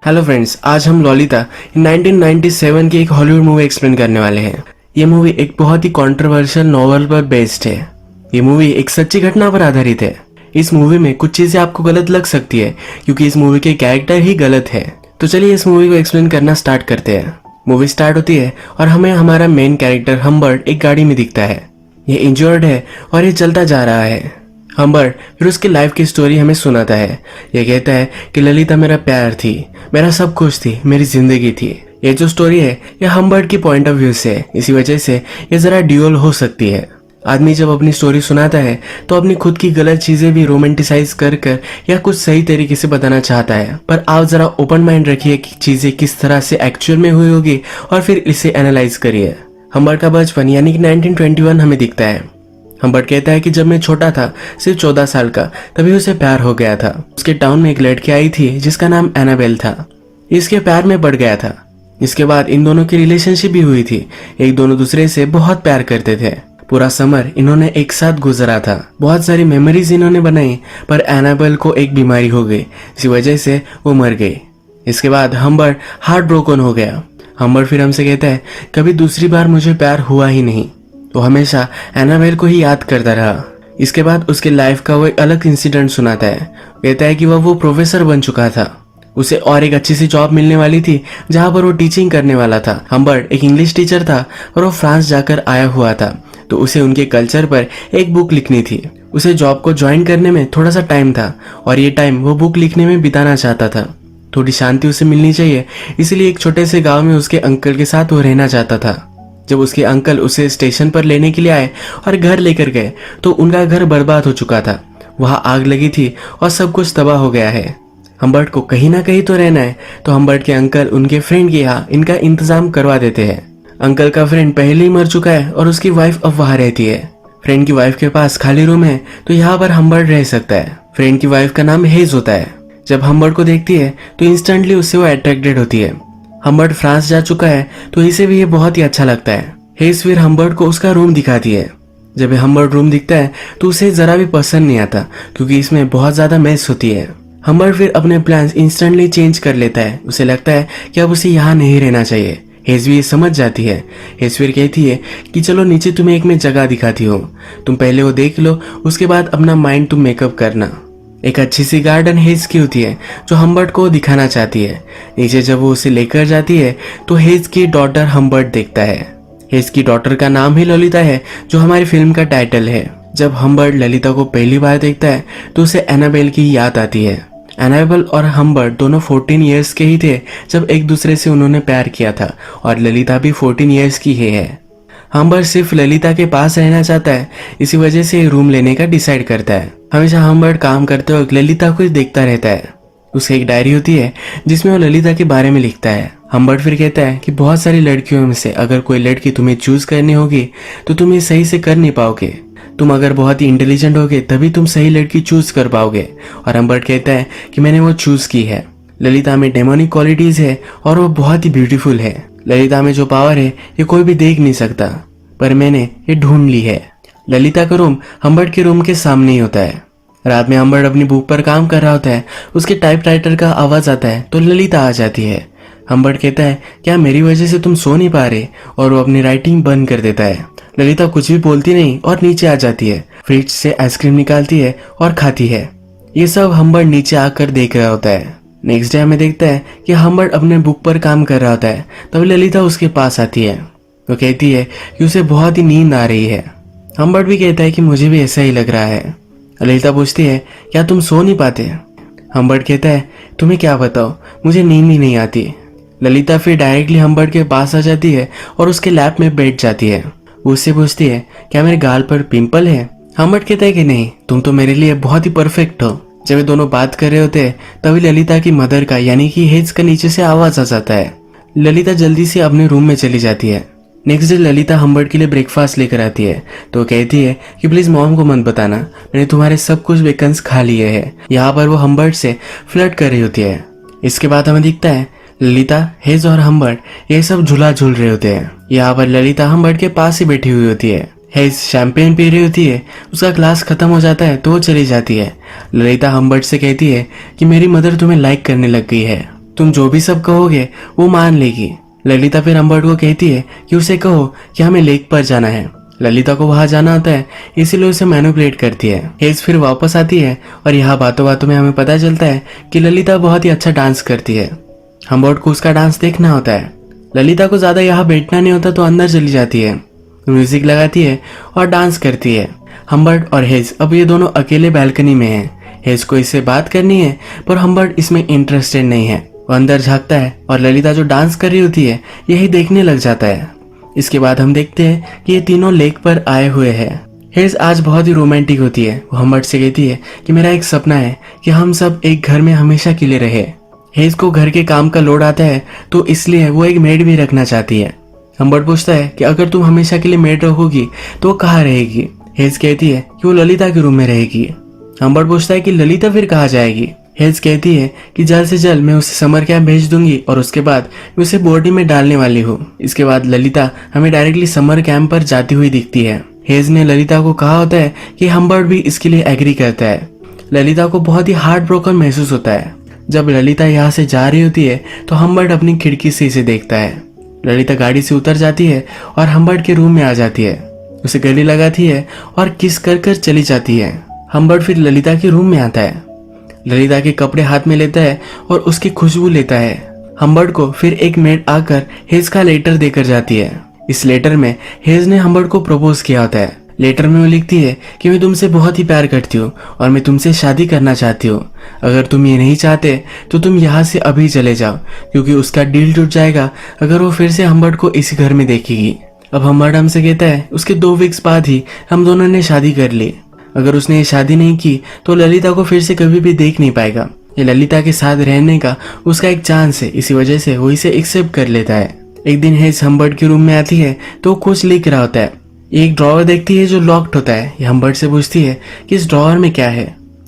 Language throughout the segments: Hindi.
हेलो फ्रेंड्स, आज हम ललिता 1997 की एक हॉलीवुड मूवी एक्सप्लेन करने वाले हैं। ये मूवी एक बहुत ही कंट्रोवर्शियल नॉवल पर बेस्ड है। ये मूवी एक सच्ची घटना पर आधारित है। इस मूवी में कुछ चीजें आपको गलत लग सकती है क्योंकि इस मूवी के कैरेक्टर ही गलत है। तो चलिए इस मूवी को एक्सप्लेन करना स्टार्ट करते हैं। मूवी स्टार्ट होती है और हमें हमारा मेन कैरेक्टर हम्बर्ट एक गाड़ी में दिखता है। ये इंजर्ड है और ये चलता जा रहा है। हम्बर्ट फिर उसकी लाइफ की स्टोरी हमें सुनाता है। ये कहता है कि ललिता मेरा प्यार थी, मेरा सब कुछ थी, मेरी जिंदगी थी। ये जो स्टोरी है ये हम्बर्ट की पॉइंट ऑफ व्यू से है, इसी वजह से ये जरा ड्यूअल हो सकती है। आदमी जब अपनी स्टोरी सुनाता है तो अपनी खुद की गलत चीजें भी रोमांटिसाइज कर या कुछ सही तरीके से बताना चाहता है। पर आप जरा ओपन माइंड रखिए कि चीजें किस तरह से एक्चुअल में हुई होगी और फिर इसे एनालाइज करिए। हम्बर्ट का बचपन यानी कि 1921 हमें दिखता है। हम्बर्ट कहता है कि जब मैं छोटा था, सिर्फ 14 साल का, तभी उसे प्यार हो गया था। उसके टाउन में एक लड़की आई थी जिसका नाम एनाबेल था। इसके प्यार में पड़ गया था। इसके बाद इन दोनों की रिलेशनशिप भी हुई थी। एक दोनों दूसरे से बहुत प्यार करते थे। पूरा समर इन्होंने एक साथ गुजरा था। बहुत सारी मेमोरीज इन्होंने बनाई, पर एनाबेल को एक बीमारी हो गई, इसी वजह से वो मर गई। इसके बाद हम्बर्ट हार्ट ब्रोकन हो गया। हम्बर्ट फिर हमसे कहता है कभी दूसरी बार मुझे प्यार हुआ ही नहीं। तो हमेशा एनाबेल को ही याद करता रहा। इसके बाद उसके लाइफ का वो एक अलग इंसिडेंट सुनाता है। कहता है कि वो प्रोफेसर बन चुका था। उसे और एक अच्छी सी जॉब मिलने वाली थी जहां पर वो टीचिंग करने वाला था। हम्बर्ट एक इंग्लिश टीचर था और वो फ्रांस जाकर आया हुआ था, तो उसे उनके कल्चर पर एक बुक लिखनी थी। उसे जॉब को ज्वाइन करने में थोड़ा सा टाइम था और ये टाइम वो बुक लिखने में बिताना चाहता था। थोड़ी शांति उसे मिलनी चाहिए, इसलिए एक छोटे से गाँव में उसके अंकल के साथ वो रहना चाहता था। जब उसके अंकल उसे स्टेशन पर लेने के लिए आए और घर लेकर गए तो उनका घर बर्बाद हो चुका था। वहां आग लगी थी और सब कुछ तबाह हो गया है। हम्बर्ट को कहीं ना कहीं तो रहना है, तो हम्बर्ट के अंकल उनके फ्रेंड के यहाँ इनका इंतजाम करवा देते हैं। अंकल का फ्रेंड पहले ही मर चुका है और उसकी वाइफ अब वहां रहती है। फ्रेंड की वाइफ के पास खाली रूम है, तो यहाँ पर हम्बर्ट रह सकता है। फ्रेंड की वाइफ का नाम हेज होता है। जब हम्बर्ट को देखती है तो इंस्टेंटली उससे वो अट्रैक्टेड होती है। हम्बर्ट फ्रांस जा चुका है तो इसे भी ये बहुत ही अच्छा लगता है। हेज फिर हम्बर्ट को उसका रूम दिखाती है। जब हम्बर्ट रूम दिखता है तो उसे जरा भी पसंद नहीं आता क्योंकि इसमें बहुत ज्यादा मेस होती है। हम्बर्ट फिर अपने प्लान्स इंस्टेंटली चेंज कर लेता है। उसे लगता है कि अब उसे यहाँ नहीं रहना चाहिए। हेज भी ये समझ जाती है। हेज फिर कहती है कि चलो नीचे तुम्हें एक मैं जगह दिखाती हूँ, तुम पहले वो देख लो, उसके बाद अपना माइंड तुम मेकअप करना। एक अच्छी सी गार्डन हेज की होती है जो हम्बर्ट को दिखाना चाहती है। नीचे जब वो उसे लेकर जाती है तो हेज की डॉटर हम्बर्ट देखता है। हेज की डॉटर का नाम ही ललिता है, जो हमारी फिल्म का टाइटल है। जब हम्बर्ट ललिता को पहली बार देखता है तो उसे एनाबेल की याद आती है। एनाबेल और हम्बर्ट दोनों 14 इयर्स के ही थे जब एक दूसरे से उन्होंने प्यार किया था और ललिता भी 14 इयर्स की ही है। हम्बर्ट सिर्फ ललिता के पास रहना चाहता है, इसी वजह से रूम लेने का डिसाइड करता है। हमेशा हम्बर्ट काम करते वक्त ललिता को देखता रहता है। उसकी एक डायरी होती है जिसमें वो ललिता के बारे में लिखता है। हम्बर्ट फिर कहता है कि बहुत सारी लड़कियों में से अगर कोई लड़की तुम्हें चूज करनी होगी तो तुम ये सही से कर नहीं पाओगे। तुम अगर बहुत ही इंटेलिजेंट होगे तभी तुम सही लड़की चूज कर पाओगे। और हम्बर्ट कहता है कि मैंने वो चूज की है। ललिता में डेमोनिक क्वालिटीज है और वो बहुत ही ब्यूटीफुल है। ललिता में जो पावर है ये कोई भी देख नहीं सकता, पर मैंने ये ढूंढ ली है। ललिता का रूम हम्बर्ट के रूम के सामने ही होता है। रात में हम्बर्ट अपनी बुक पर काम कर रहा होता है। उसके टाइपराइटर का आवाज आता है तो ललिता आ जाती है। हम्बर्ट कहता है क्या मेरी वजह से तुम सो नहीं पा रहे, और वो अपनी राइटिंग बंद कर देता है। ललिता कुछ भी बोलती नहीं और नीचे आ जाती है। फ्रिज से आइसक्रीम निकालती है और खाती है। ये सब हम्बर्ट नीचे आकर देख रहा होता है। नेक्स्ट डे हमें देखता है कि हम्बर्ट अपने बुक पर काम कर रहा होता है, तभी ललिता उसके पास आती है। वो कहती है कि उसे बहुत ही नींद आ रही है। हम्बर्ट भी कहता है कि मुझे भी ऐसा ही लग रहा है। ललिता पूछती है क्या तुम सो नहीं पाते। हम्बर्ट कहता है तुम्हें क्या बताओ, मुझे नींद ही नहीं आती। ललिता फिर डायरेक्टली हम्बर्ट के पास आ जाती है और उसके लैप में बैठ जाती है। वो उससे पूछती है क्या मेरे गाल पर पिंपल है। हम्बर्ट कहता है कि नहीं, तुम तो मेरे लिए बहुत ही परफेक्ट हो। जब ये दोनों बात कर रहे होते हैं तभी ललिता की मदर का यानी कि हेज का नीचे से आवाज आ जाता है। ललिता जल्दी से अपने रूम में चली जाती है। नेक्स्ट डे ललिता हम्बर्ट के लिए ब्रेकफास्ट लेकर आती है तो कहती है कि प्लीज मॉम को मत बताना, मैंने तुम्हारे सब कुछ वेकन्स खा लिए हैं। यहाँ पर वो हम्बर्ट से फ्लर्ट कर रही होती है। इसके बाद हमें दिखता है ललिता, हेज और हम्बर्ट ये सब झूला झूल रहे होते हैं। यहाँ पर ललिता हम्बर्ट के पास ही बैठी हुई होती है। हेज शैंपेन पी रही होती है। उसका ग्लास खत्म हो जाता है तो वो चली जाती है। ललिता हम्बर्ट से कहती है कि मेरी मदर तुम्हें लाइक करने लग गई है। तुम जो भी सब कहोगे वो मान लेगी। ललिता फिर हम्बर्ट को कहती है कि उसे कहो कि हमें लेक पर जाना है। ललिता को वहां जाना होता है, इसीलिए उसे मैनिपुलेट करती है। हेज फिर वापस आती है और यहाँ बातों बातों में हमें पता चलता है कि ललिता बहुत ही अच्छा डांस करती है। हम्बर्ट को उसका डांस देखना होता है। ललिता को ज्यादा यहाँ बैठना नहीं होता तो अंदर चली जाती है, म्यूजिक लगाती है और डांस करती है। हम्बर्ट और हेज अब ये दोनों अकेले बालकनी में हैं। हेज को इससे बात करनी है पर हम्बर्ट इसमें इंटरेस्टेड नहीं है। वो अंदर झांकता है और ललिता जो डांस कर रही होती है यही देखने लग जाता है। इसके बाद हम देखते हैं कि ये तीनों लेक पर आए हुए हैं। हेज आज बहुत ही रोमांटिक होती है। वो हम्बर्ट से कहती है कि मेरा एक सपना है कि हम सब एक घर में हमेशा के लिए रहे। हेज को घर के काम का लोड आता है तो इसलिए वो एक मेड भी रखना चाहती है। हम्बर्ट पूछता है कि अगर तुम हमेशा के लिए मेड रखोगी तो वो कहाँ रहेगी। हेज कहती है कि वो ललिता के रूम में रहेगी। हम्बर्ट पूछता है कि ललिता फिर कहाँ जाएगी। हेज कहती है कि जल्द से जल्द मैं उसे समर कैंप भेज दूंगी और उसके बाद मैं उसे बोर्डिंग में डालने वाली हूँ। इसके बाद ललिता हमें डायरेक्टली समर कैंप पर जाती हुई दिखती है। हेज ने ललिता को कहा होता है कि हम्बर्ट भी इसके लिए एग्री करता है। ललिता को बहुत ही हार्ट ब्रोकन महसूस होता है। जब ललिता यहाँ से जा रही होती है तो हम्बर्ट अपनी खिड़की से इसे देखता है। ललिता गाड़ी से उतर जाती है और हम्बर्ट के रूम में आ जाती है, उसे गले लगाती है और किस कर कर चली जाती है। हम्बर्ट फिर ललिता के रूम में आता है, ललिता के कपड़े हाथ में लेता है और उसकी खुशबू लेता है। हम्बर्ट को फिर एक मेड आकर हेज का लेटर देकर जाती है। इस लेटर में हेज ने हम्बर्ट को प्रपोज किया होता है। लेटर में वो लिखती है कि मैं तुमसे बहुत ही प्यार करती हूँ और मैं तुमसे शादी करना चाहती हूँ। अगर तुम ये नहीं चाहते तो तुम यहाँ से अभी चले जाओ, क्योंकि उसका डील टूट जाएगा अगर वो फिर से हम्बर्ट को इसी घर में देखेगी। अब हम्बर्ट हमसे कहता है उसके 2 वीक्स बाद ही हम दोनों ने शादी कर ली। अगर उसने ये शादी नहीं की तो ललिता को फिर से कभी भी देख नहीं पाएगा। ये ललिता के साथ रहने का उसका एक चांस है, इसी वजह से वो इसे एक्सेप्ट कर लेता है। एक दिन हेज हम्बर्ट के रूम में आती है तो कुछ लिख रहा होता है। एक ड्रॉवर देखती है जो लॉक्ड होता है। ये हम्बर्ट से पूछती है कि इस ड्रॉवर में क्या है।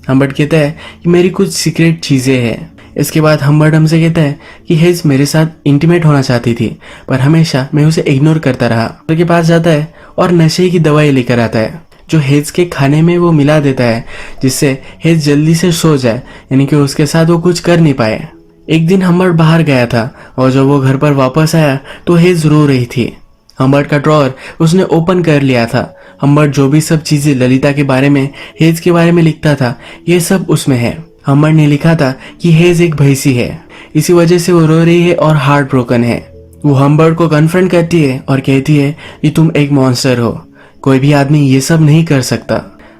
हम्बर्ट कहता है कि मेरी कुछ सीक्रेट चीजें हैं। इसके बाद हम्बर्ट हमसे कहता है कि हेज मेरे साथ इंटीमेट होना चाहती थी पर हमेशा मैं उसे इग्नोर करता रहा। डॉक्टर के पास जाता है और नशे की दवाई लेकर आता है जो हेज के खाने में वो मिला देता है, जिससे हेज जल्दी से सो जाए, यानी कि उसके साथ वो कुछ कर नहीं पाए। एक दिन हम्बर्ट बाहर गया था और जब वो घर पर वापस आया तो हेज रो रही थी। हम्बर्ट का ड्रॉअर उसने ओपन कर लिया था। हम्बर्ट जो भी सब चीजें ललिता के बारे में, हेज के बारे में लिखता था, ये सब उसमें है। हम्बर्ट ने लिखा था कि हेज एक भैंसी है, इसी वजह से वो रो रही है और हार्ट ब्रोकन है। वो हम्बर्ट को कन्फ्रंट करती है और कहती है कि तुम एक मॉन्स्टर हो, कोई भी आदमी ये सब नहीं कर सकता,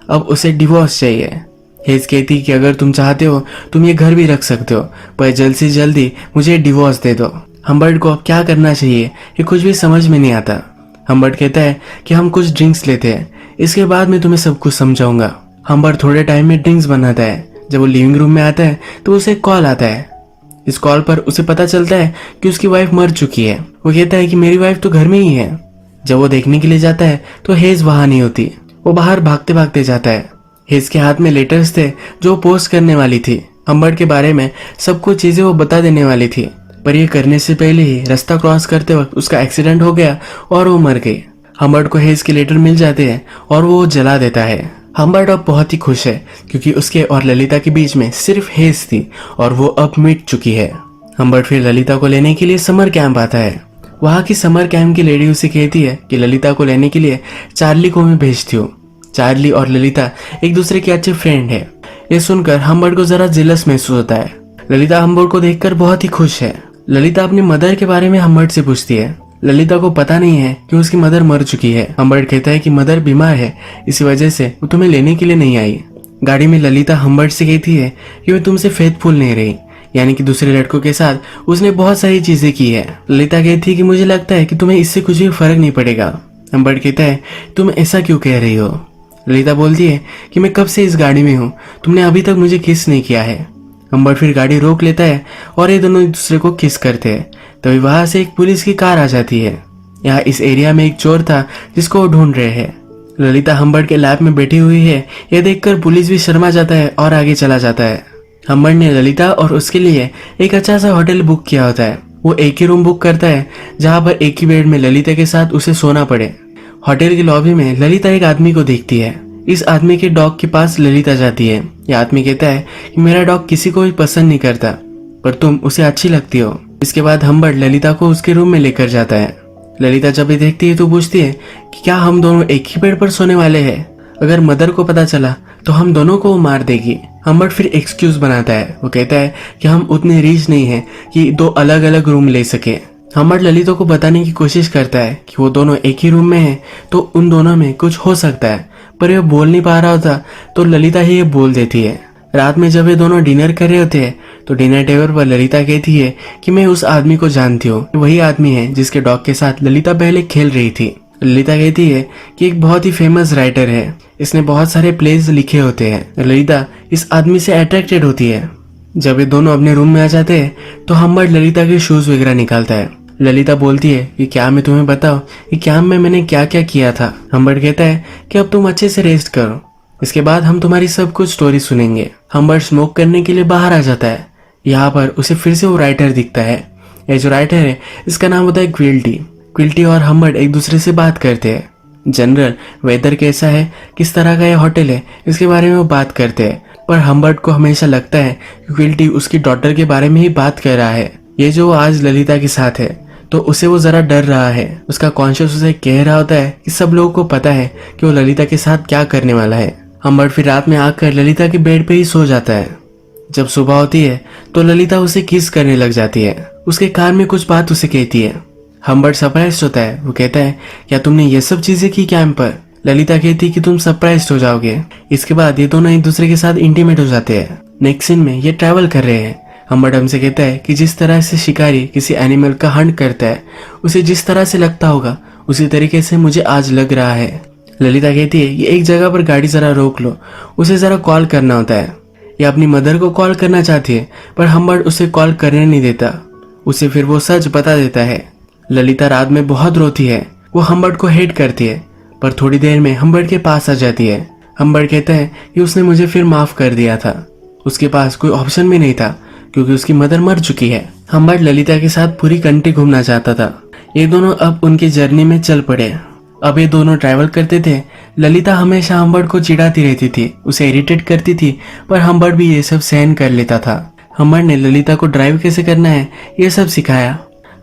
अब उसे डिवोर्स चाहिए। हेज कहती कि अगर तुम चाहते हो तुम ये घर भी रख सकते हो, पर जल्द से जल्दी मुझे डिवोर्स दे दो। हम्बर्ट को अब क्या करना चाहिए ये कुछ भी समझ में नहीं आता। हम्बर्ट कहता है कि हम कुछ ड्रिंक्स लेते हैं, इसके बाद मैं तुम्हें सब कुछ समझाऊंगा। हम्बर्ट थोड़े टाइम में ड्रिंक्स बनाता है। जब वो लिविंग रूम में आता है तो उसे कॉल आता है। इस कॉल पर उसे पता चलता है कि उसकी वाइफ मर चुकी है। वो कहता है कि मेरी वाइफ तो घर में ही है। जब वो देखने के लिए जाता है तो हेज वहां नहीं होती। वो बाहर भागते भागते जाता है। हेज के हाथ में लेटर्स थे जो पोस्ट करने वाली थी। हम्बर्ट के बारे में सब कुछ चीजें वो बता देने वाली थी, पर ये करने से पहले ही रास्ता क्रॉस करते वक्त उसका एक्सीडेंट हो गया और वो मर गई। हम्बर्ट को हेज के लेटर मिल जाते हैं और वो जला देता है। हम्बर्ट अब बहुत ही खुश है क्योंकि उसके और ललिता के बीच में सिर्फ हेज थी और वो अब मिट चुकी है। हम्बर्ट फिर ललिता को लेने के लिए समर कैंप आता है। वहाँ की समर कैंप की लेडी उसे कहती है कि ललिता को लेने के लिए चार्ली को मैं भेजती हूँ। चार्ली और ललिता एक दूसरे के अच्छे फ्रेंड है। ये सुनकर हम्बर्ट को जरा जेलस महसूस होता है। ललिता हम्बर्ट को देखकर बहुत ही खुश है। ललिता अपनी मदर के बारे में हम्बर्ट से पूछती है। ललिता को पता नहीं है कि उसकी मदर मर चुकी है। हम्बर्ट कहता है कि मदर बीमार है, इसी वजह से वो तुम्हें लेने के लिए नहीं आई। गाड़ी में ललिता हम्बर्ट से कहती है कि वो तुमसे फेथफुल नहीं रही, यानी कि दूसरे लड़कों के साथ उसने बहुत सारी चीजें की है। ललिता कहती है कि मुझे लगता है कि तुम्हें इससे कुछ भी फर्क नहीं पड़ेगा। हम्बर्ट कहता है तुम ऐसा क्यों कह रही हो। ललिता बोलती है कि मैं कब से इस गाड़ी में हूँ, तुमने अभी तक मुझे किस नहीं किया है। हम्बर्ट फिर गाड़ी रोक लेता है और ये दोनों एक दूसरे को किस करते हैं। तभी वहां से एक पुलिस की कार आ जाती है। यहाँ इस एरिया में एक चोर था जिसको वो ढूंढ रहे हैं। ललिता हम्बर्ट के लैब में बैठी हुई है। यह देखकर पुलिस भी शर्मा जाता है और आगे चला जाता है। हम्बर्ट ने ललिता और उसके लिए एक अच्छा सा होटल बुक किया होता है। वो एक ही रूम बुक करता है जहाँ पर एक ही बेड में ललिता के साथ उसे सोना पड़े। होटल की लॉबी में ललिता एक आदमी को देखती है। इस आदमी के डॉग के पास ललिता जाती है। यह आदमी कहता है कि मेरा डॉग किसी को भी पसंद नहीं करता, पर तुम उसे अच्छी लगती हो। इसके बाद हम्बर्ट ललिता को उसके रूम में लेकर जाता है। ललिता जब ये देखती है तो पूछती है कि क्या हम दोनों एक ही बेड पर सोने वाले हैं? अगर मदर को पता चला तो हम दोनों को वो मार देगी। हम्बर्ट फिर एक्सक्यूज बनाता है। वो कहता है कि हम उतने रीच नहीं हैं कि दो अलग अलग रूम ले सके। हम्बर्ट ललिता को बताने की कोशिश करता है कि वो दोनों एक ही रूम में हैं तो उन दोनों में कुछ हो सकता है, पर ये बोल नहीं पा रहा होता तो ललिता ही ये बोल देती है। रात में जब ये दोनों डिनर कर रहे होते हैं तो डिनर टेबल पर ललिता कहती है कि मैं उस आदमी को जानती हूँ, वही आदमी है जिसके डॉग के साथ ललिता पहले खेल रही थी। ललिता कहती है कि एक बहुत ही फेमस राइटर है, इसने बहुत सारे प्लेज लिखे होते हैं। ललिता इस आदमी से अट्रैक्टेड होती है। जब ये दोनों अपने रूम में आ जाते हैं तो हम्बर्ट ललिता के शूज वगैरह निकालता है। ललिता बोलती है कि क्या मैं तुम्हें बताऊं कि कैंप में मैंने क्या क्या किया था। हम्बर्ट कहता है कि अब तुम अच्छे से रेस्ट करो, इसके बाद हम तुम्हारी सब कुछ स्टोरी सुनेंगे। हम्बर्ट स्मोक करने के लिए बाहर आ जाता है। यहाँ पर उसे फिर से वो राइटर दिखता है। ये जो राइटर है इसका नाम होता है क्विल्टी। क्विल्टी और हम्बर्ट एक दूसरे से बात करते हैं। जनरल वेदर कैसा है, किस तरह का ये होटल है, इसके बारे में वो बात करते हैं। पर हम्बर्ट को हमेशा लगता है कि क्विल्टी उसकी डॉटर के बारे में ही बात कर रहा है। ये जो आज ललिता के साथ है तो उसे वो जरा डर रहा है। उसका कॉन्शियस उसे कह रहा होता है कि सब लोगों को पता है कि वो ललिता के साथ क्या करने वाला है। हम्बर्ट फिर रात में आकर ललिता के बेड पे ही सो जाता है। जब सुबह होती है तो ललिता उसे किस करने लग जाती है। उसके कान में कुछ बात उसे कहती है। हम्बर्ट सरप्राइज होता है। वो कहता है क्या तुमने ये सब चीजें की कैंप पर? ललिता कहती है कि तुम सरप्राइज हो जाओगे। इसके बाद ये दोनों एक दूसरे के साथ इंटीमेट हो जाते हैं। नेक्स्ट सीन में ये ट्रैवल कर रहे हैं। हम्बर्ट हमसे कहता है कि जिस तरह से शिकारी किसी एनिमल का हंट करता है उसे जिस तरह से लगता होगा उसी तरीके से मुझे आज लग रहा है। ललिता कहती है ये एक जगह पर गाड़ी जरा रोक लो, उसे जरा कॉल करना होता है। ये अपनी मदर को कॉल करना चाहती है पर हम्बर्ट उसे कॉल करने नहीं देता। उसे फिर वो सच बता देता है। ललिता रात में बहुत रोती है। वो हम्बर्ट को हेट करती है पर थोड़ी देर में हम्बर्ट के पास आ जाती है। हम्बर्ट कहता है कि उसने मुझे फिर माफ कर दिया था। उसके पास कोई ऑप्शन भी नहीं था क्योंकि उसकी मदर मर चुकी है। हम्बर्ट ललिता के साथ पूरी कंट्री घूमना चाहता था। ये दोनों अब उनकी जर्नी में चल पड़े। अब ये दोनों ट्रैवल करते थे। ललिता हमेशा हम्बर्ट को चिढ़ाती रहती थी, उसे इरिटेट करती थी, पर हम्बर्ट भी ये सब सहन कर लेता था। हम्बर्ट ने ललिता को ड्राइव कैसे करना है ये सब सिखाया।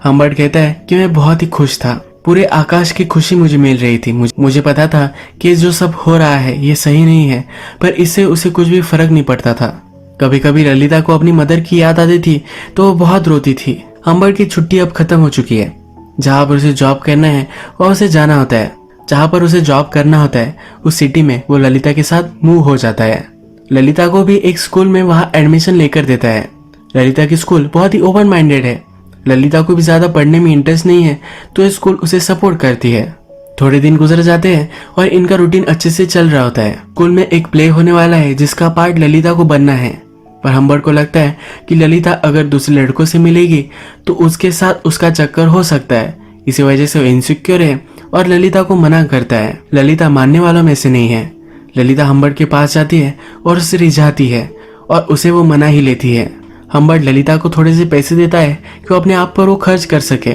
हम्बर्ट कहता है कि मैं बहुत ही खुश था। पूरे आकाश की खुशी मुझे मिल रही थी। मुझे पता था कि जो सब हो रहा है ये सही नहीं है, पर इससे उसे कुछ भी फर्क नहीं पड़ता था। कभी कभी ललिता को अपनी मदर की याद आती थी तो वो बहुत रोती थी। हम्बर्ट की छुट्टी अब खत्म हो चुकी है। जहाँ पर उसे जॉब करना है वह उसे जाना होता है। जहाँ पर उसे जॉब करना होता है उस सिटी में वो ललिता के साथ मूव हो जाता है। ललिता को भी एक स्कूल में वहाँ एडमिशन लेकर देता है। ललिता की स्कूल बहुत ही ओपन माइंडेड है। ललिता को भी ज्यादा पढ़ने में इंटरेस्ट नहीं है तो स्कूल उसे सपोर्ट करती है। थोड़े दिन गुजर जाते हैं और इनका रूटीन अच्छे से चल रहा होता है। स्कूल में एक प्ले होने वाला है जिसका पार्ट ललिता को बनना है, पर हम्बर्ट को लगता है कि ललिता अगर दूसरे लड़कों से मिलेगी तो उसके साथ उसका चक्कर हो सकता है। इसी वजह से वो इनसिक्योर है और ललिता को मना करता है। ललिता मानने वालों में से नहीं है। ललिता हम्बर्ट के पास जाती है और उसे रिझाती है और उसे वो मना ही लेती है। हम्बर्ट ललिता को थोड़े से पैसे देता है कि वो अपने आप पर वो खर्च कर सके।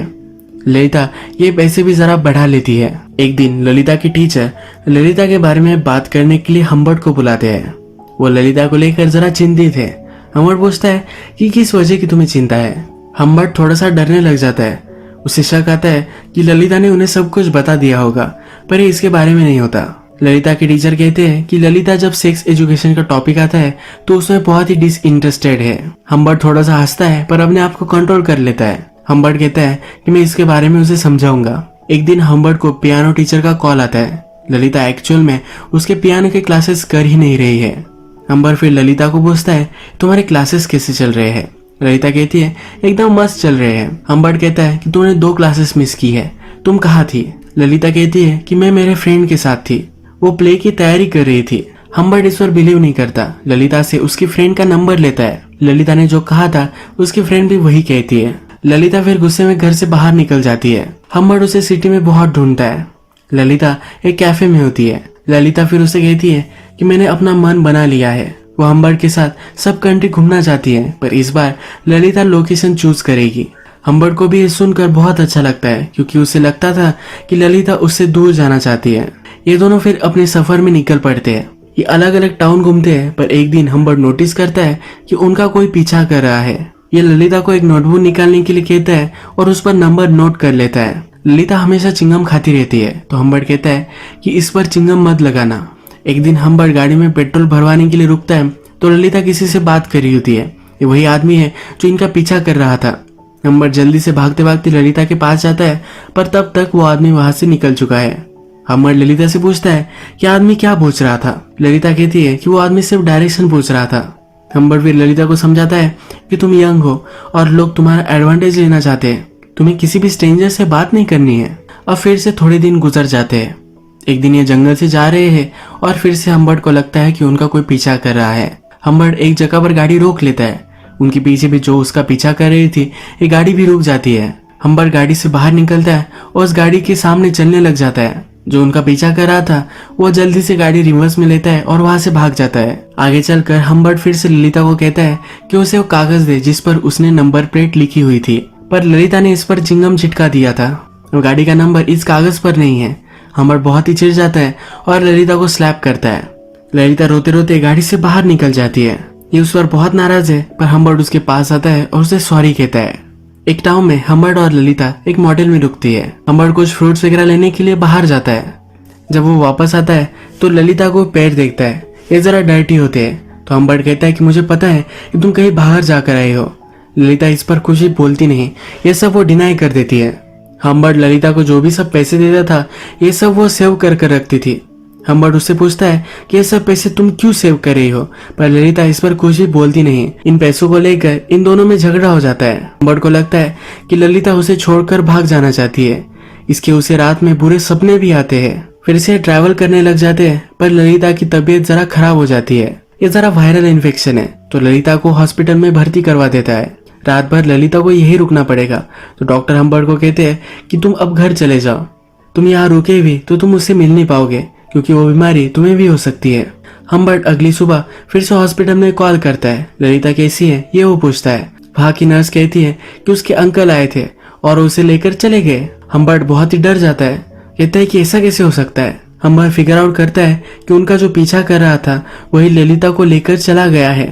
ललिता ये पैसे भी जरा बढ़ा लेती है। एक दिन ललिता की टीचर ललिता के बारे में बात करने के लिए हम्बर्ट को बुलाते हैं। वो ललिता को लेकर जरा चिंतित है। हम्बर्ट पूछता है कि किस वजह की तुम्हें चिंता है। हम्बर्ट थोड़ा सा डरने लग जाता है। उसे शक आता है कि ललिता ने उन्हें सब कुछ बता दिया होगा, पर ये इसके बारे में नहीं होता। ललिता के टीचर कहते हैं कि ललिता जब सेक्स एजुकेशन का टॉपिक आता है तो उसमें बहुत ही डिसइंटरेस्टेड है। हम्बर्ट थोड़ा सा हंसता है पर अपने आप को कंट्रोल कर लेता है। हम्बर्ट कहता है कि मैं इसके बारे में उसे समझाऊंगा। एक दिन हम्बर्ट को पियानो टीचर का कॉल आता है। ललिता एक्चुअल में उसके पियानो के क्लासेस कर ही नहीं रही है। हम्बर्ट फिर ललिता को पूछता है तुम्हारे क्लासेस कैसे चल रहे हैं। ललिता कहती है एकदम मस्त चल रहे हैं। हम्बर्ट कहता है कि तुमने 2 क्लासेस मिस की है, तुम कहाँ थी? ललिता कहती है कि मैं मेरे फ्रेंड के साथ थी, वो प्ले की तैयारी कर रही थी। हम्बर्ट इस पर बिलीव नहीं करता। ललिता से उसकी फ्रेंड का नंबर लेता है। ललिता ने जो कहा था उसकी फ्रेंड भी वही कहती है। ललिता फिर गुस्से में घर से बाहर निकल जाती है। हम्बर्ट उसे सिटी में बहुत ढूंढता है। ललिता एक कैफे में होती है। ललिता फिर उसे कहती है कि मैंने अपना मन बना लिया है। वो हम्बर्ट के साथ सब कंट्री घूमना चाहती है, पर इस बार ललिता लोकेशन चूज करेगी। हम्बर्ट को भी ये सुनकर बहुत अच्छा लगता है क्योंकि उसे लगता था कि ललिता उससे दूर जाना चाहती है। ये दोनों फिर अपने सफर में निकल पड़ते हैं। ये अलग अलग टाउन घूमते हैं, पर एक दिन हम्बर्ट नोटिस करता है कि उनका कोई पीछा कर रहा है। ये ललिता को एक नोटबुक निकालने के लिए कहता है और उस पर नंबर नोट कर लेता है। ललिता हमेशा चिंगम खाती रहती है तो हम्बर्ट कहता है कि इस पर चिंगम मत लगाना। एक दिन हम्बर्ट गाड़ी में पेट्रोल भरवाने के लिए रुकता है तो ललिता किसी से बात कर रही होती है। ये वही आदमी है जो इनका पीछा कर रहा था। हम्बर्ट जल्दी से भागते भागते ललिता के पास जाता है पर तब तक वो आदमी वहां से निकल चुका है। हम्बर्ट ललिता से पूछता है कि आदमी क्या पूछ रहा था। ललिता कहती है कि वो आदमी सिर्फ डायरेक्शन पूछ रहा था। हम्बर्ट फिर ललिता को समझाता है कि तुम यंग हो और लोग तुम्हारा एडवांटेज लेना चाहते हैं, तुम्हें किसी भी स्ट्रेंजर से बात नहीं करनी है। अब फिर से थोड़े दिन गुजर जाते हैं। एक दिन ये जंगल से जा रहे हैं और फिर से हम्बर्ट को लगता है कि उनका कोई पीछा कर रहा है। हम्बर्ट एक जगह पर गाड़ी रोक लेता है। उनके पीछे भी जो उसका पीछा कर रही थी ये गाड़ी भी रुक जाती है। हम्बर्ट गाड़ी से बाहर निकलता है और उस गाड़ी के सामने चलने लग जाता है। जो उनका पीछा कर रहा था वो जल्दी से गाड़ी रिवर्स में लेता है और वहां से भाग जाता है। आगे चलकर हम्बर्ट फिर से ललिता को कहता है कि उसे वो कागज दे जिस पर उसने नंबर प्लेट लिखी हुई थी, पर ललिता ने इस पर चिंगम चिटका दिया था। गाड़ी का नंबर इस कागज पर नहीं है। हम्बर्ट बहुत ही चिढ़ जाता है और ललिता को स्लैप करता है। ललिता रोते रोते गाड़ी से बाहर निकल जाती है। ये उस पर बहुत नाराज है पर हम्बर्ट उसके पास आता है और उसे सॉरी कहता है। एक टाउन में हम्बर्ट और ललिता एक मॉडल में रुकती है। हम्बर्ट कुछ फ्रूट्स वगैरह लेने के लिए बाहर जाता है। जब वो वापस आता है तो ललिता को पैर देखता है, ये जरा डर्टी होते हैं। तो हम्बर्ट कहता है कि मुझे पता है कि तुम कहीं बाहर जाकर आए हो। ललिता इस पर कुछ भी बोलती नहीं, ये सब वो डिनाई कर देती है। हम्बर्ट ललिता को जो भी सब पैसे देता था ये सब वो सेव कर कर रखती थी। हम्बर्ट उससे पूछता है कि ये सब पैसे तुम क्यों सेव कर रही हो, पर ललिता इस पर कुछ भी बोलती नहीं। इन पैसों को लेकर इन दोनों में झगड़ा हो जाता है। हम्बर्ट को लगता है कि ललिता उसे छोड़कर भाग जाना चाहती है। इसके उसे रात में बुरे सपने भी आते हैं। फिर से ट्रैवल करने लग जाते हैं पर ललिता की तबीयत जरा खराब हो जाती है। ये जरा वायरल इन्फेक्शन है तो ललिता को हॉस्पिटल में भर्ती करवा देता है। रात भर ललिता को यही रुकना पड़ेगा तो डॉक्टर हम्बर्ट को कहते हैं कि तुम अब घर चले जाओ। तुम यहाँ रुके भी तो तुम उससे मिल नहीं पाओगे क्योंकि वो बीमारी तुम्हें भी हो सकती है। हम्बर्ट अगली सुबह फिर से हॉस्पिटल में कॉल करता है। ललिता कैसी है ये वो पूछता है। वहाँ की नर्स कहती है कि उसके अंकल आए थे और उसे लेकर चले गए। हम्बर्ट बहुत ही डर जाता है, कहता है कि ऐसा कैसे हो सकता है। हम्बर्ट फिगर आउट करता है कि उनका जो पीछा कर रहा था वही ललिता को लेकर चला गया है।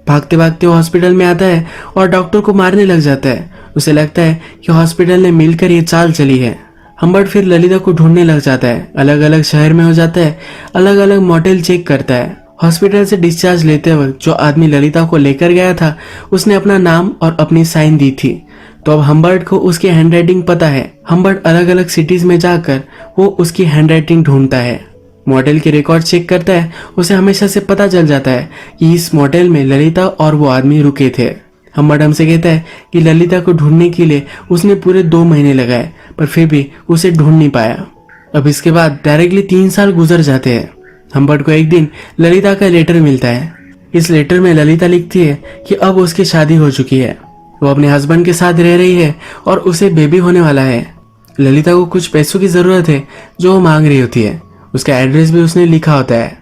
भागते भागते वो हॉस्पिटल में आता है और डॉक्टर को मारने लग जाता है। उसे लगता है कि हॉस्पिटल ने मिलकर ये चाल चली है। हम्बर्ट फिर ललिता को ढूंढने लग जाता है। अलग अलग शहर में हो जाता है, अलग अलग मॉडल चेक करता है। हॉस्पिटल से डिस्चार्ज लेते वक्त जो आदमी ललिता को लेकर गया था उसने अपना नाम और अपनी साइन दी थी। तो अब हम्बर्ट को उसकी हैंडराइटिंग पता है। हम्बर्ट अलग अलग सिटीज में जाकर वो उसकी हैंडराइटिंग ढूंढता है। मॉडल के रिकॉर्ड चेक करता है। उसे हमेशा से पता चल जाता है कि इस मॉडल में ललिता और वो आदमी रुके थे। हम्बर्ट हमसे कहता है कि ललिता को ढूंढने के लिए उसने पूरे 2 महीने लगाए पर फिर भी उसे ढूंढ नहीं पाया। अब इसके बाद डायरेक्टली 3 साल गुजर जाते हैं। हम्बर्ट को एक दिन ललिता का लेटर मिलता है। इस लेटर में ललिता लिखती है कि अब उसकी शादी हो चुकी है, वो अपने हस्बैंड के साथ रह रही है और उसे बेबी होने वाला है। ललिता को कुछ पैसों की जरूरत है जो वो मांग रही होती है। उसका एड्रेस भी उसने लिखा होता है।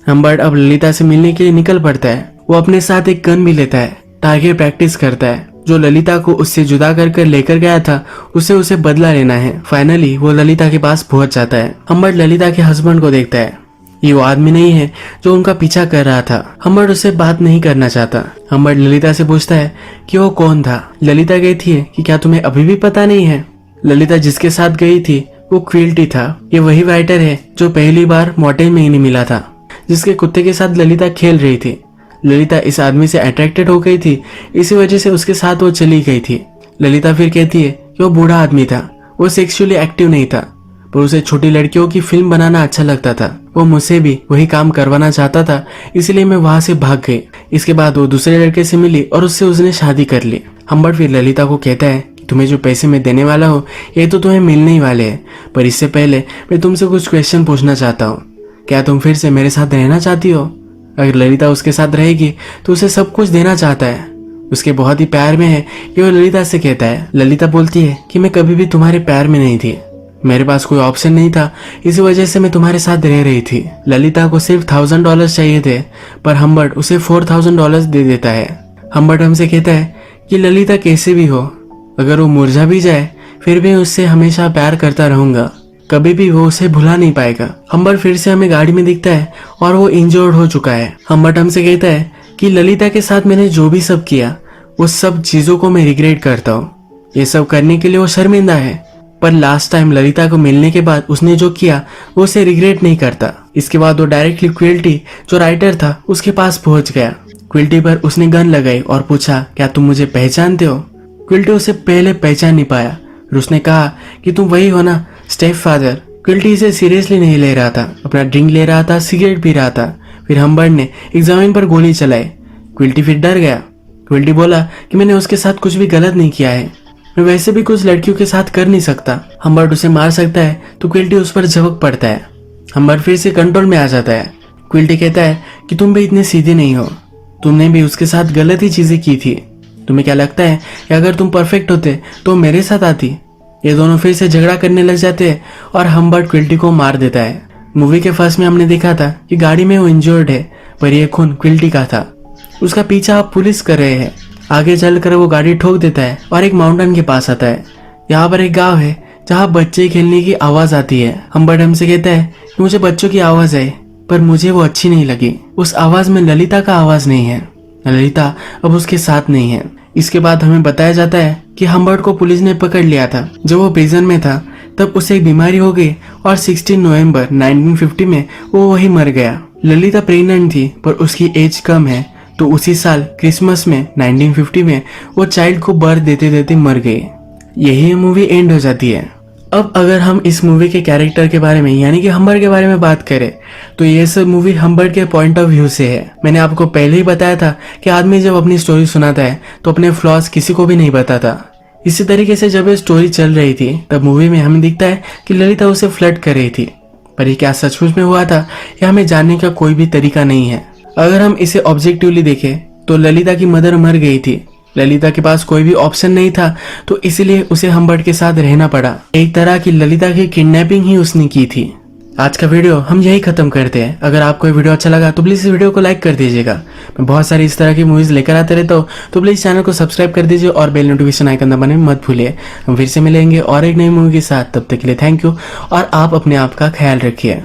हम्बर्ट अब ललिता से मिलने के लिए निकल पड़ता है। वो अपने साथ एक गन भी लेता है, टारगेट प्रैक्टिस करता है। जो ललिता को उससे जुदा कर लेकर गया था उसे बदला लेना है। फाइनली वो ललिता के पास पहुंच जाता है। हम्बर्ट ललिता के हस्बैंड को देखता है। ये वो आदमी नहीं है जो उनका पीछा कर रहा था। हम्बर्ट उससे बात नहीं करना चाहता। हम्बर्ट ललिता से पूछता है कि वो कौन था। ललिता कहती है कि क्या तुम्हें अभी भी पता नहीं है। ललिता जिसके साथ गई थी वो क्विल्टी था। ये वही राइटर है जो पहली बार मॉडल में ही नहीं मिला था, जिसके कुत्ते के साथ ललिता खेल रही थी। ललिता इस आदमी से अट्रैक्टेड हो गई थी, इसी वजह से उसके साथ वो चली गई थी। ललिता फिर कहती है कि वो बूढ़ा आदमी था, वो सेक्सुअली एक्टिव नहीं था, पर उसे छोटी लड़कियों की फिल्म बनाना अच्छा लगता था। वो मुझसे भी वही काम करवाना चाहता था, इसलिए मैं वहां से भाग गई। इसके बाद वो दूसरे लड़के से मिली और उससे उसने शादी कर ली। हम्बर्ट फिर ललिता को कहता है कि तुम्हें जो पैसे मैं देने वाला हूँ ये तो तुम्हें मिलने ही वाले हैं, पर इससे पहले मैं तुमसे कुछ क्वेश्चन पूछना चाहता हूँ। क्या तुम फिर से मेरे साथ रहना चाहती हो? अगर ललिता उसके साथ रहेगी तो उसे सब कुछ देना चाहता है। उसके बहुत ही प्यार में है कि वो ललिता से कहता है। ललिता बोलती है कि मैं कभी भी तुम्हारे प्यार में नहीं थी, मेरे पास कोई ऑप्शन नहीं था, इसी वजह से मैं तुम्हारे साथ रह रही थी। ललिता को सिर्फ $1000 चाहिए थे, पर हम्बर्ट उसे $4000 दे देता है। हम्बर्ट हमसे कहता है कि ललिता कैसे भी हो, अगर वो मुरझा भी जाए फिर भी उससे हमेशा प्यार करता रहूंगा, कभी भी वो उसे भुला नहीं पाएगा। हम्बर्ट फिर से हमें गाड़ी में दिखता है और वो इंजर्ड हो चुका है। हम्बर्ट हमसे कहता है कि ललिता के साथ मैंने जो भी सब किया वो सब चीजों को मैं रिग्रेट करता हूँ। ये सब करने के लिए वो शर्मिंदा है, पर लास्ट टाइम ललिता को मिलने के बाद उसने जो किया वो उसे रिग्रेट नहीं करता। इसके बाद वो डायरेक्टली क्विल्टी जो राइटर था उसके पास पहुंच गया। क्विल्टी पर उसने गन लगाई और पूछा, क्या तुम मुझे पहचानते हो? क्विल्टी उसे पहले पहचान नहीं पाया और उसने कहा कि तुम वही हो ना, स्टेप फादर। क्विल्टी इसे सीरियसली नहीं ले रहा था, अपना ड्रिंक ले रहा था, सिगरेट पी रहा था। फिर हम्बर्ट ने एक जमीन पर गोली चलाई। क्विल्टी फिर डर गया। क्विल्टी बोला कि मैंने उसके साथ कुछ भी गलत नहीं किया है, मैं वैसे भी कुछ लड़कियों के साथ कर नहीं सकता। हम्बर्ट उसे मार सकता है तो क्विल्टी उस पर झपक पड़ता है। हम्बर्ट फिर से कंट्रोल में आ जाता है। क्विल्टी कहता है कि तुम भी इतने सीधे नहीं हो, तुमने भी उसके साथ गलत ही चीजें की थी। तुम्हें क्या लगता है कि अगर तुम परफेक्ट होते तो मेरे साथ आती? ये दोनों फिर से झगड़ा करने लग जाते हैं और हम्बर्ट क्विल्टी को मार देता है। मूवी के फर्स्ट में हमने देखा था कि गाड़ी में वो इंजर्ड है, पर यह खून क्विल्टी का था। उसका पीछा अब पुलिस कर रहे हैं। आगे चलकर वो गाड़ी ठोक देता है और एक माउंटेन के पास आता है। यहाँ पर एक गांव है जहाँ बच्चे खेलने की आवाज आती है। हम्बर्ट हमसे कहता है कि मुझे बच्चों की आवाज है, पर मुझे वो अच्छी नहीं लगी। उस आवाज में ललिता का आवाज नहीं है। ललिता अब उसके साथ नहीं है। इसके बाद हमें बताया जाता है कि हम्बर्ट को पुलिस ने पकड़ लिया था। जब वो प्रिजन में था तब उसे एक बीमारी हो गई और 16 नवंबर 1950 में वो वही मर गया। ललिता प्रेग्नेंट थी पर उसकी एज कम है, तो उसी साल क्रिसमस में 1950 में वो चाइल्ड को बर्थ देते देते मर गई। यही मूवी एंड हो जाती है। अब अगर हम इस मूवी के कैरेक्टर के बारे में यानी कि हम्बर्ट के बारे में बात करें तो ये सब मूवी हम्बर्ट के पॉइंट ऑफ व्यू से है। मैंने आपको पहले ही बताया था कि आदमी जब अपनी स्टोरी सुनाता है तो अपने फ्लॉज किसी को भी नहीं बताता। इसी तरीके से जब ये स्टोरी चल रही थी तब मूवी में हमें दिखता है कि ललिता उसे फ्लर्ट कर रही थी, पर ये क्या सचमुच में हुआ था यह हमें जानने का कोई भी तरीका नहीं है। अगर हम इसे ऑब्जेक्टिवली देखें तो ललिता की मदर मर गई थी। ललिता के पास कोई भी ऑप्शन नहीं था, तो इसलिए उसे हम्बर्ट के साथ रहना पड़ा। एक तरह की ललिता की किडनैपिंग ही उसने की थी। आज का वीडियो हम यही खत्म करते हैं। अगर आपको ये वीडियो अच्छा लगा तो प्लीज इस वीडियो को लाइक कर दीजिएगा। मैं बहुत सारी इस तरह की मूवीज लेकर आते रहता हूँ, तो प्लीज चैनल को सब्सक्राइब कर दीजिए और बेल नोटिफिकेशन आइकन दबाने मत भूलिए। हम फिर से मिलेंगे और एक नई मूवी के साथ। तब तक के लिए थैंक यू और आप अपने आप का ख्याल रखिए।